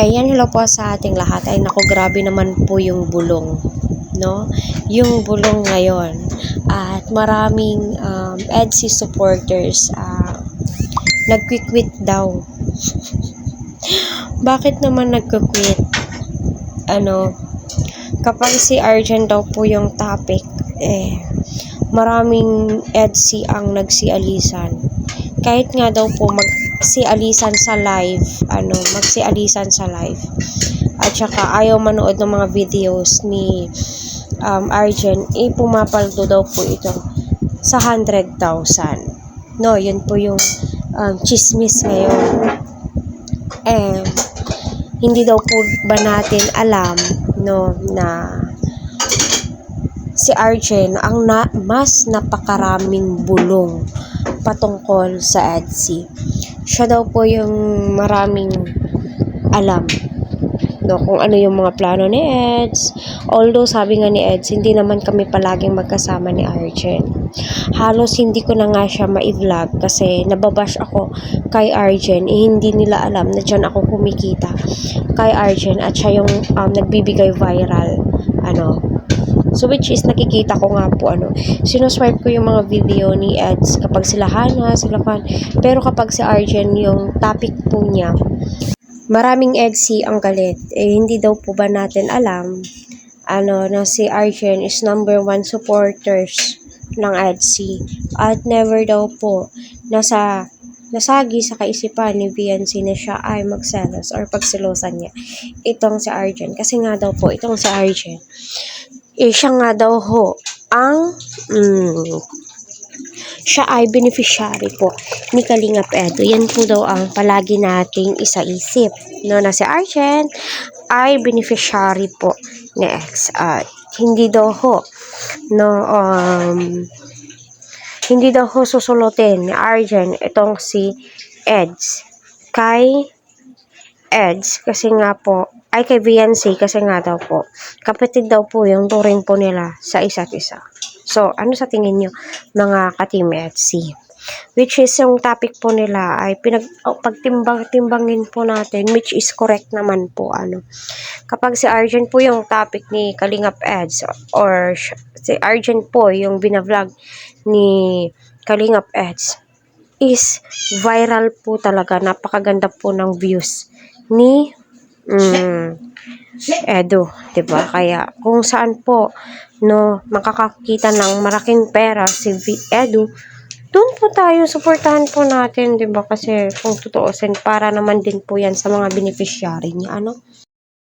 Ayan, hello po sa ating lahat. Ay naku, grabe naman po yung bulong, no? Yung bulong ngayon. At maraming EDSI supporters nagquiquit daw. Bakit naman nagquiquit? Kapag si Arjen daw po yung topic, maraming EDSI ang nagsialisan. Kahit nga daw po magsialisan sa live, magsialisan sa live. At saka ayaw manood ng mga videos ni Arjen, pumapaldo daw po ito sa 100,000. No, yun po yung chismis ngayon. Hindi daw po ba natin alam, no, na si Arjen ang mas napakaraming bulong patungkol sa EDSI. Siya daw po yung maraming alam, no, kung ano yung mga plano ni Eds. Although sabi nga ni Eds, hindi naman kami palaging magkasama ni Arjen. Halos hindi ko na nga siya ma-vlog kasi nababash ako kay Arjen. Hindi nila alam na dyan ako kumikita kay Arjen at siya yung nagbibigay viral. So which is nakikita ko nga po sinuswipe ko yung mga video ni Eds kapag sila Hana, sila Fan. Pero kapag si Arjen yung topic po niya, maraming EDSI ang galit. Hindi daw po ba natin alam na si Arjen is #1 supporters ng EDSI at never daw po nasagi sa kaisipan ni VNC na siya ay magselos or pagselosan niya itong si Arjen. Kasi nga daw po itong si Arjen, siya nga daw ho ang siya ay beneficiary po ni Kalingap Edu. Yan po daw ang palagi nating isaisip, no, na si Arjen ay beneficiary po ni X. At hindi daw ho susulutin ni Arjen itong si Eds kay Eds kasi nga po ay kay VNC kasi nga daw po kapatid daw po yung turing po nila sa isa't isa. So, ano sa tingin nyo mga ka-team EDSI? Which is yung topic po nila ay pagtimbangin po natin, which is correct naman po. Kapag si Arjen po yung topic ni Kalingap Eds or si Arjen po yung binavlog ni Kalingap Eds, is viral po talaga. Napakaganda po ng views ni Edu, 'di ba? Kaya kung saan po makakakita ng malaking pera si Edu, doon po tayo, suportahan po natin, 'di ba? Kasi kung tutuusin, para naman din po 'yan sa mga beneficiary niya,